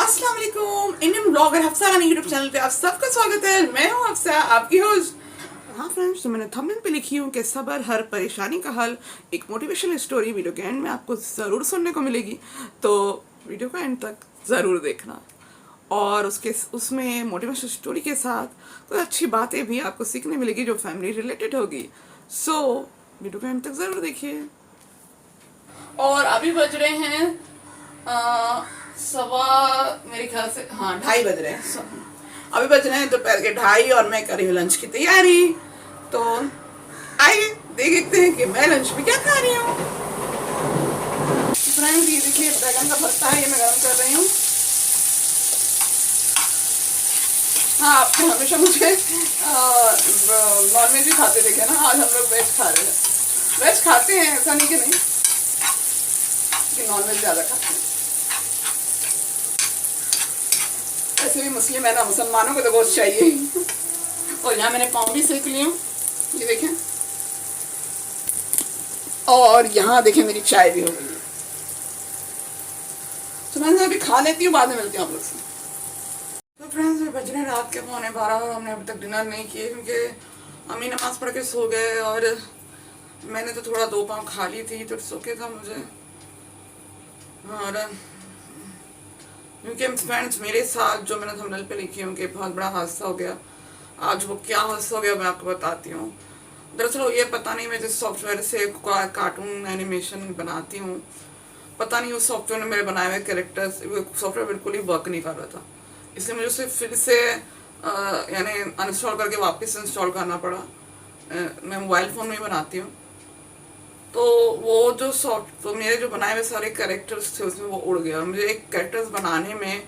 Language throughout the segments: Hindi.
अस्सलाम वालेकुम। इंडियन ब्लॉगर हफ्सा रानी यूट्यूब चैनल पे आप सबका स्वागत है। मैं हूँ हफ्सा, आपकी होस्ट। हाँ फ्रेंड्स, तो मैंने थंबनेल पे लिखी हूँ कि सब्र हर परेशानी का हल, एक मोटिवेशनल स्टोरी वीडियो के एंड में आपको ज़रूर सुनने को मिलेगी, तो वीडियो को एंड तक ज़रूर देखना। और उसमें मोटिवेशनल स्टोरी के साथ कुछ अच्छी बातें भी आपको सीखने मिलेगी जो फैमिली रिलेटेड होगी। सो वीडियो को एंड तक ज़रूर देखिए। और अभी बज रहे हैं सवा, मेरे ख्याल से हाँ 2:30 बज रहे हैं। अभी बज रहे हैं दोपहर के 2:30 और मैं कर रही हूँ लंच की तैयारी। तो आइए देखते हैं कि मैं लंच में क्या खा रही हूँ। फ्रेंड्स, ये देखिए बैगन का भरता है, ये मैं गरम कर रही हूँ। हाँ, आप तो हमेशा मुझे नॉनवेज ही खाते देखे ना, आज हम लोग वेज खा रहे हैं। वेज खाते हैं, ऐसा नहीं कि नहीं, कि नॉनवेज ज़्यादा खाते हैं। ऐसे भी मुस्लिम है ना, मुसलमानों को तो गोश्त चाहिए। और यहाँ मैंने पाव भी सेक ली हूँ, ये देखें। और यहाँ देखें मेरी चाय भी हो गई है। तो मैं अभी खा लेती हूँ, बाद में मिलती हूँ आप लोग से। तो फ्रेंड्स, बज रहे रात के 11:15 और हमने अभी तक डिनर नहीं किए क्योंकि अम्मी नमाज पढ़ के सो गए और मैंने तो थोड़ा 2 पाव खा ली थी, तो सो के था मुझे। और क्योंकि फ्रेंड्स, मेरे साथ जो मैंने थंबनेल पे लिखी हूँ कि बहुत बड़ा हादसा हो गया। आज वो क्या हादसा हो गया मैं आपको बताती हूँ। दरअसल ये पता नहीं, मैं जिस सॉफ्टवेयर से कार्टून एनिमेशन बनाती हूँ, पता नहीं उस सॉफ्टवेयर में मेरे बनाए हुए कैरेक्टर्स, वो सॉफ्टवेयर बिल्कुल ही वर्क नहीं कर रहा था। इसलिए मुझे उसे फिर से यानी अनइंस्टॉल करके वापस इंस्टॉल करना पड़ा। मैं मोबाइल फ़ोन में ही बनाती हूँ। तो वो जो तो मेरे जो बनाए हुए सारे कैरेक्टर्स थे उसमें वो उड़ गया और मुझे एक कैरेक्टर्स बनाने में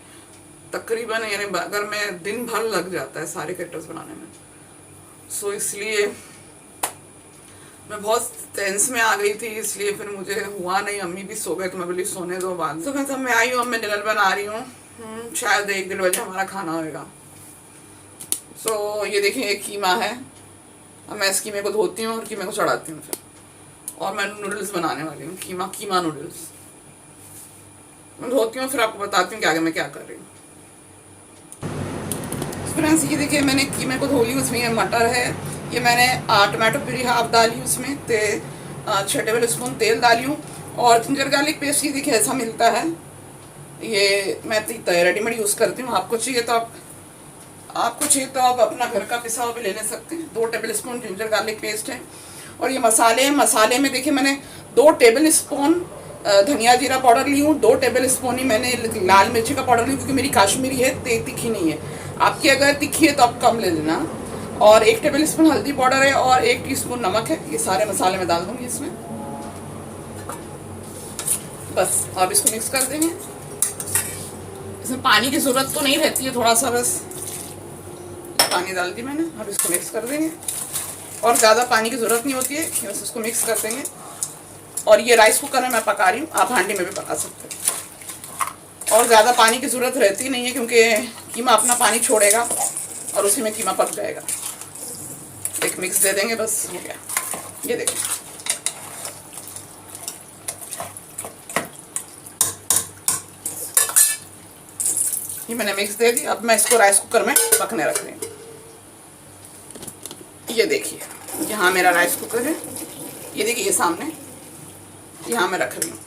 तकरीबन, यानी अगर मैं दिन भर लग जाता है सारे कैरेक्टर्स बनाने में। सो इसलिए मैं बहुत टेंस में आ गई थी, इसलिए फिर मुझे हुआ नहीं। अम्मी भी सो गए तो मैं बोली सोने दो बाद। तो फिर मैं आई हूँ, अब मैं डिनर बना रही हूँ। शायद 1-1:30 बजे हमारा खाना होएगा। सो ये देखिए, एक कीमा है। अब मैं इस कीमे को धोती हूँ और कीमे को चढ़ाती हूँ फिर। और मैं नूडल्स बनाने वाली हूँ, कीमा नूडल्स। मैं धोती हूँ फिर आपको बताती हूँ कि आगे मैं क्या कर रही हूँ। फ्रेंड्स, ये देखिए मैंने कीमे को धो ली, उसमें ये मटर है, ये मैंने टमाटो प्यूरी हाफ डाली, उसमें 6 टेबल स्पून तेल डाली हूँ। और जिंजर गार्लिक पेस्ट ये देखिए ऐसा मिलता है, ये मैं रेडीमेड यूज़ करती हूँ। आपको चाहिए तो आप अपना घर का पिसा हुआ भी ले सकते हैं। 2 table spoon ginger garlic paste है। और ये मसाले में देखिए मैंने 2 टेबल स्पून धनिया जीरा पाउडर ली हूँ। 2 टेबल स्पून ही मैंने लाल मिर्ची का पाउडर ली, क्योंकि मेरी काश्मीरी है, तीखी नहीं है। आपकी अगर तीखी है तो आप कम ले लेना। और 1 टेबल स्पून हल्दी पाउडर है और 1 टीस्पून नमक है। ये सारे मसाले मैं डाल दूँगी इसमें। बस आप इसको मिक्स कर देंगे। इसमें पानी की ज़रूरत तो नहीं रहती है, थोड़ा सा बस पानी डाल दी मैंने। अब इसको मिक्स कर देंगे और ज़्यादा पानी की ज़रूरत नहीं होती है, बस इसको मिक्स कर देंगे। और ये राइस कुकर में मैं पका रही हूँ, आप हांडी में भी पका सकते हैं। और ज़्यादा पानी की ज़रूरत रहती नहीं है क्योंकि कीमा अपना पानी छोड़ेगा और उसी में कीमा पक जाएगा। एक मिक्स दे देंगे, बस हो गया। ये देखिए, ये मैंने मिक्स दे दी। अब मैं इसको राइस कुकर में पकने रख रही हूँ। ये देखिए, यहाँ मेरा राइस कुकर है, ये देखिए ये सामने, यहाँ मैं रख रही हूँ।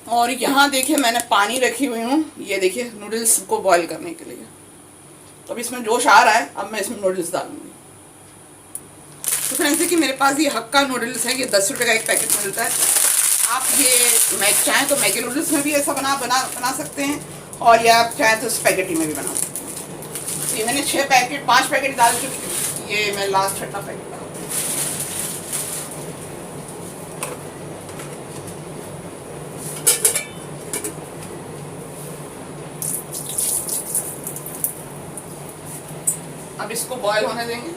और यहाँ देखिए मैंने पानी रखी हुई हूँ, ये देखिए नूडल्स को बॉईल करने के लिए। तो अब इसमें जोश आ रहा है, अब मैं इसमें नूडल्स डालूंगी। तो फ्रेंड्स देखिए, मेरे पास ये हक्का नूडल्स है, ये 10 रुपये का एक पैकेट मिलता है। आप ये चाहें तो मैगी नूडल्स में भी ऐसा बना सकते हैं, और या आप चाहें तो स्पैगेटी में भी बना सकते हैं। तो ये मैंने 5 पैकेट डाल के, ये मैं लास्ट 6वां पैकेट डाल। अब इसको बॉयल होने देंगे,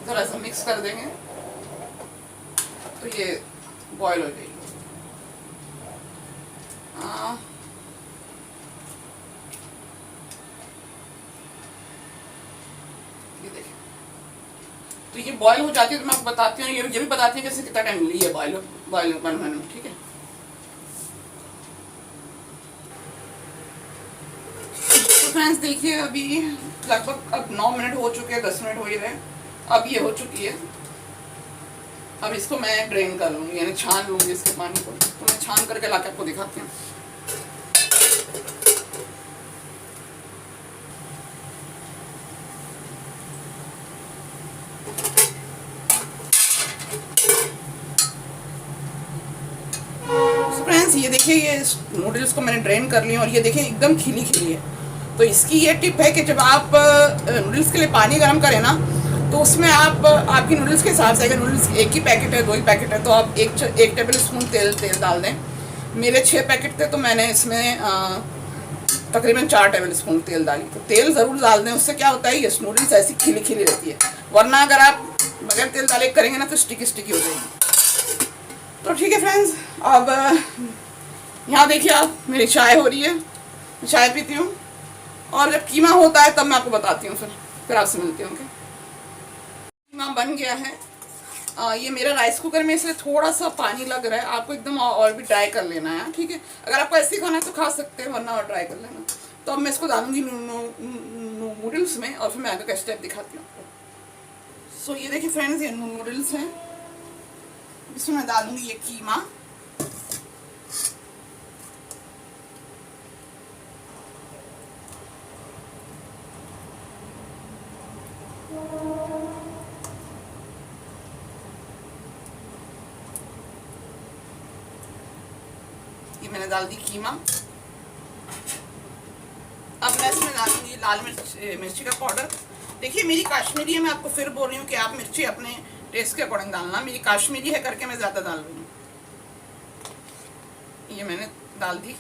थोड़ा सा मिक्स कर देंगे तो ये बॉयल हो जाएगी। तो ये बॉयल हो जाती है तो मैं आपको बताती हूँ, ये भी बताती हूँ कैसे कितना टाइम ली है बॉयल बनने में, ठीक है। तो फ्रेंड्स देखिए अभी लगभग अब 9 मिनट हो चुके हैं, 10 मिनट हो ही रहे, अब ये हो चुकी है। अब इसको मैं ड्रेन कर लूँगी, यानी छान लूँगी इसके पानी को। तो मैं छान करके लाके आपको दिखाती हूँ। फ्रेंड्स ये देखिए, ये नूडल्स को मैंने ड्रेन कर लिया और ये देखिए एकदम खिली खिली है। तो इसकी ये टिप है कि जब आप नूडल्स के लिए पानी गर्म करें ना, तो उसमें आप आपकी नूडल्स के हिसाब से, अगर नूडल्स एक ही पैकेट है, 2 ही पैकेट है, तो आप एक टेबल स्पून तेल डाल दें। मेरे 6 पैकेट थे तो मैंने इसमें तकरीबन 4 टेबल स्पून तेल डाली। तो तेल ज़रूर डाल दें, उससे क्या होता है ये नूडल्स ऐसी खिली खिली रहती है। वरना अगर आप बगैर तेल डाले करेंगे ना तो स्टिकी हो जाएगी। तो ठीक है फ्रेंड्स, अब यहाँ देखिए आप मेरी चाय हो रही है, मैं चाय पीती हूँ, और जब कीमा होता है तब मैं आपको बताती हूँ, फिर आपसे मिलती हूँ। कीमा बन गया है। ये मेरा राइस कुकर में इसलिए थोड़ा सा पानी लग रहा है, आपको एकदम और भी ड्राई कर लेना है, ठीक है। अगर आपको ऐसे खाना है तो खा सकते हैं, वरना और ड्राई कर लेना। तो अब मैं इसको डालूंगी नूडल्स में, और फिर मैं आगे का स्टेप दिखाती हूँ। सो ये देखिए फ्रेंड्स, ये नूडल्स हैं, इसमें मैं डालूंगी ये कीमा। ये मैंने डाल दी कीमा। अब मैं इसमें डालूंगी लाल मिर्ची का पाउडर। देखिए मेरी काश्मीरी है, मैं आपको फिर बोल रही हूँ कि आप मिर्ची अपने टेस्ट के अकॉर्डिंग डालना। मेरी काश्मीरी है करके मैं ज़्यादा डाल रही हूँ। ये मैंने डाल दी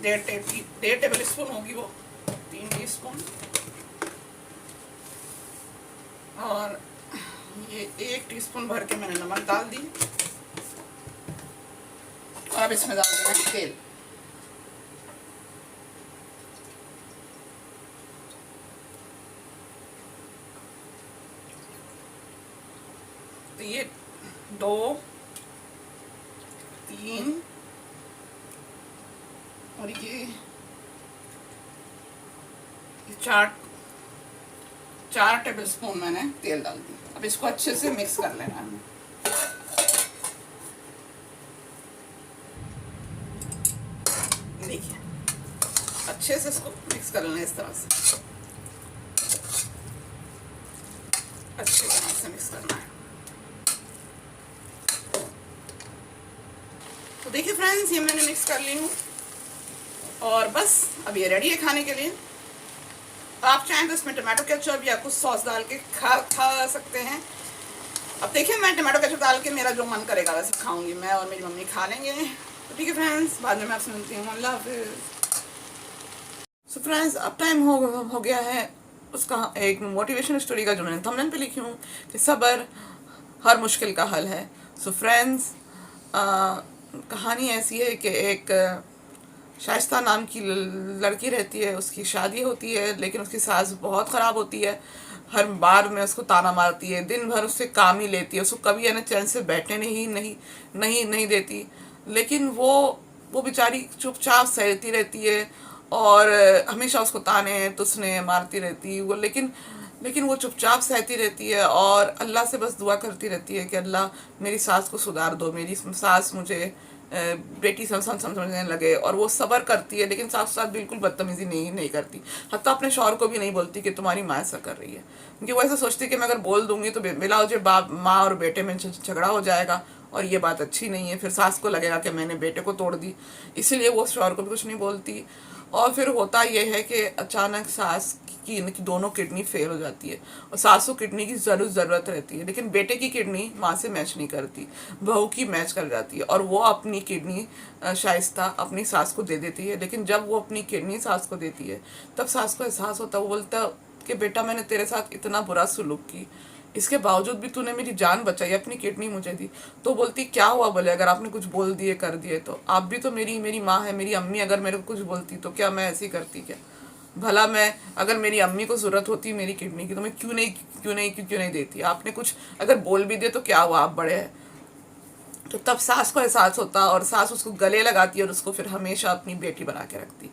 1.5 टेबल स्पून होगी वो, 3 टीस्पून। और ये 1 टीस्पून भर के मैंने नमक डाल दी। और अब इसमें डाल देना तेल। तो ये 2, 3 और ये 4 टेबल स्पून मैंने तेल डाल दी। अब इसको अच्छे से मिक्स कर लेना है। देखिए अच्छे से इसको मिक्स कर लेना है, इस तरह से अच्छे तरह से मिक्स करना है। तो देखिए फ्रेंड्स, ये मैंने मिक्स कर ली हूँ और बस अब ये रेडी है खाने के लिए। आप चाहें तो इसमें टमाटो केचप या कुछ सॉस डाल के खा सकते हैं। अब देखिए मैं टमाटो केचप डाल के मेरा जो मन करेगा वैसे खाऊंगी, मैं और मेरी मम्मी खा लेंगे। तो ठीक है फ्रेंड्स, बाद में मैं आपसे मिलती हूँ। अल्लाह हाफिज़। सो फ्रेंड्स, अब टाइम हो गया है उसका एक मोटिवेशन स्टोरी का, जो मैंने थंबनेल पे लिखी हूँ कि सब्र हर मुश्किल का हल है। सो फ्रेंड्स, कहानी ऐसी है कि एक शाइस्ता नाम की लड़की रहती है, उसकी शादी होती है, लेकिन उसकी सास बहुत ख़राब होती है। हर बार में उसको ताना मारती है, दिन भर उससे काम ही लेती है, उसको कभी है ना चैन से बैठने नहीं देती। लेकिन वो बेचारी चुपचाप सहती रहती है और हमेशा उसको ताने तुसने मारती रहती है वो, लेकिन वो चुपचाप सहती रहती है और अल्लाह से बस दुआ करती रहती है कि अल्लाह मेरी सास को सुधार दो, मेरी सास मुझे बेटी समझने लगे। और वो सब्र करती है, लेकिन साथ साथ बिल्कुल बदतमीजी नहीं करती। हत्ता अपने शौहर को भी नहीं बोलती कि तुम्हारी माँ ऐसा कर रही है, क्योंकि वो ऐसा सोचती कि मैं अगर बोल दूंगी तो बिला मुझे माँ और बेटे में झगड़ा हो जाएगा और ये बात अच्छी नहीं है, फिर सास को लगेगा कि मैंने बेटे को तोड़ दी, इसलिए वो शौहर को भी कुछ नहीं बोलती। और फिर होता ये है कि अचानक सास की इनकी दोनों किडनी फेल हो जाती है और सास को किडनी की ज़रूरत रहती है, लेकिन बेटे की किडनी माँ से मैच नहीं करती, बहू की मैच कर जाती है और वो अपनी किडनी शाइस्ता अपनी सास को दे देती है। लेकिन जब वो अपनी किडनी सास को देती है तब सास को एहसास होता है, वो बोलता कि बेटा मैंने तेरे साथ इतना बुरा सुलूक की, इसके बावजूद भी तूने मेरी जान बचाई, अपनी किडनी मुझे दी। तो बोलती क्या हुआ, बोले अगर आपने कुछ बोल दिए कर दिए तो आप भी तो मेरी माँ है, मेरी अम्मी अगर मेरे को कुछ बोलती तो क्या मैं ऐसी करती क्या। भला मैं अगर मेरी अम्मी को ज़रूरत होती मेरी किडनी की तो मैं क्यों नहीं देती। आपने कुछ अगर बोल भी दे तो क्या हुआ, आप बड़े हैं। तो तब सास को एहसास होता और सास उसको गले लगाती है और उसको फिर हमेशा अपनी बेटी बना के रखती।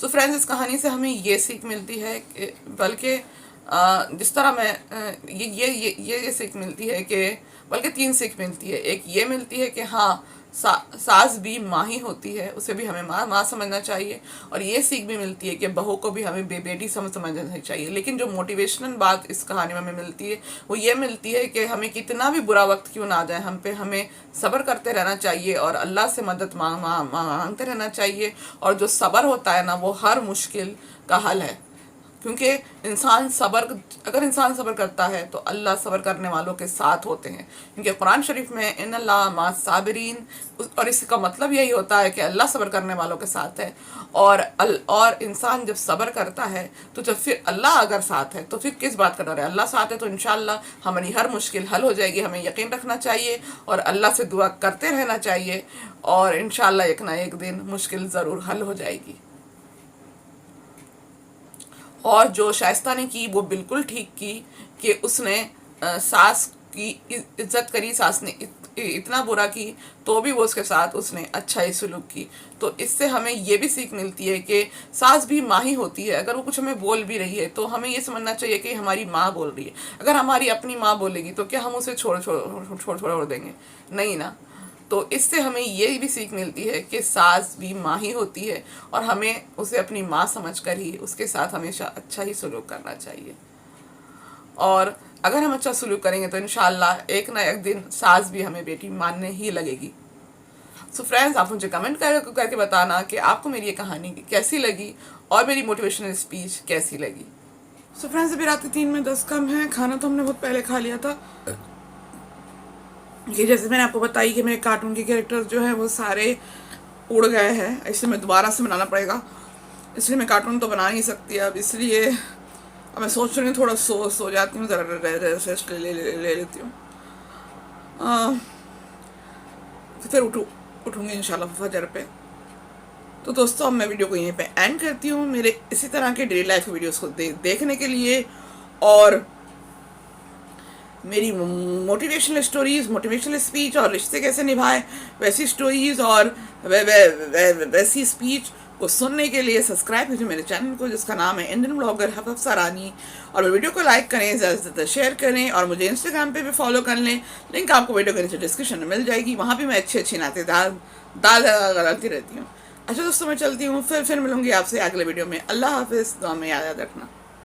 सो फ्रेंड्स, इस कहानी से हमें ये सीख मिलती है कि बल्कि जिस तरह मैं ये सीख मिलती है कि बल्कि 3 सीख मिलती है। एक ये मिलती है कि हाँ, सास भी माँ ही होती है, उसे भी हमें माँ समझना चाहिए। और ये सीख भी मिलती है कि बहू को भी हमें बेटी समझना चाहिए। लेकिन जो मोटिवेशनल बात इस कहानी में हमें मिलती है वो ये मिलती है कि हमें कितना भी बुरा वक्त क्यों ना आ जाए हम पे, हमें सब्र करते रहना चाहिए और अल्लाह से मदद मांगते रहना चाहिए। और जो सब्र होता है ना, वो हर मुश्किल का हल है। क्योंकि अगर इंसान सब्र करता है तो अल्लाह सब्र करने वालों के साथ होते हैं। क्योंकि कुरान शरीफ में इन्नल्लाह मा साबिरीन, और इसका मतलब यही होता है कि अल्लाह सब्र करने वालों के साथ है। और इंसान जब सब्र करता है तो जब फिर अल्लाह अगर साथ है तो फिर किस बात का डर है। अल्लाह साथ है तो इंशाअल्लाह हमारी हर मुश्किल हल हो जाएगी। हमें यकीन रखना चाहिए और अल्लाह से दुआ करते रहना चाहिए और इंशाअल्लाह एक ना एक दिन मुश्किल ज़रूर हल हो जाएगी। और जो शाइस्ता ने की वो बिल्कुल ठीक की कि उसने सास की इज्जत करी। सास ने इतना बुरा की तो भी वो उसके साथ उसने अच्छा ही सलूक की। तो इससे हमें ये भी सीख मिलती है कि सास भी माँ ही होती है। अगर वो कुछ हमें बोल भी रही है तो हमें ये समझना चाहिए कि हमारी माँ बोल रही है। अगर हमारी अपनी माँ बोलेगी तो क्या हम उसे छोड़ देंगे? नहीं ना। तो इससे हमें ये भी सीख मिलती है कि सास भी माँ ही होती है और हमें उसे अपनी माँ समझकर ही उसके साथ हमेशा अच्छा ही सलूक करना चाहिए। और अगर हम अच्छा सलूक करेंगे तो इंशाअल्लाह एक ना एक दिन सास भी हमें बेटी मानने ही लगेगी। सो फ्रेंड्स, आप मुझे कमेंट करके बताना कि आपको मेरी ये कहानी कैसी लगी और मेरी मोटिवेशनल स्पीच कैसी लगी। सो फ्रेंड्स, अभी रात 3:10 कम है। खाना तो हमने बहुत पहले खा लिया था। कि जैसे मैंने आपको बताई कि मेरे कार्टून के कैरेक्टर्स जो है वो सारे उड़ गए हैं, इसलिए मैं दोबारा से बनाना पड़ेगा। इसलिए मैं कार्टून तो बना नहीं सकती अब, इसलिए अब मैं सोच रही हूँ थोड़ा सो जाती हूँ, ज़रा रेस्ट ले लेती हूँ। फिर उठूँगी इंशाल्लाह फजर पे। तो दोस्तों, अब मैं वीडियो को यहीं पे एंड करती हूँ। मेरे इसी तरह के डेली लाइफ वीडियोस को देखने के लिए और मेरी मोटिवेशनल स्टोरीज़, मोटिवेशनल स्पीच और रिश्ते कैसे निभाए वैसी स्टोरीज़ और वैसी स्पीच को सुनने के लिए सब्सक्राइब कीजिए मेरे चैनल को, जिसका नाम है इंडियन ब्लॉगर हफ्सा रानी। और वीडियो को लाइक करें, ज़्यादा से ज़्यादा शेयर करें और मुझे इंस्टाग्राम पे भी फॉलो कर लें। लिंक आपको वीडियो के नीचे डिस्क्रिप्शन में मिल जाएगी। वहाँ भी मैं अच्छी नाते दाल डालती रहती हूँ। अच्छा दोस्तों, मैं चलती हूँ, फिर मिलूँगी आपसे अगले वीडियो में। अल्लाह हाफिज़, दुआ में याद रखना।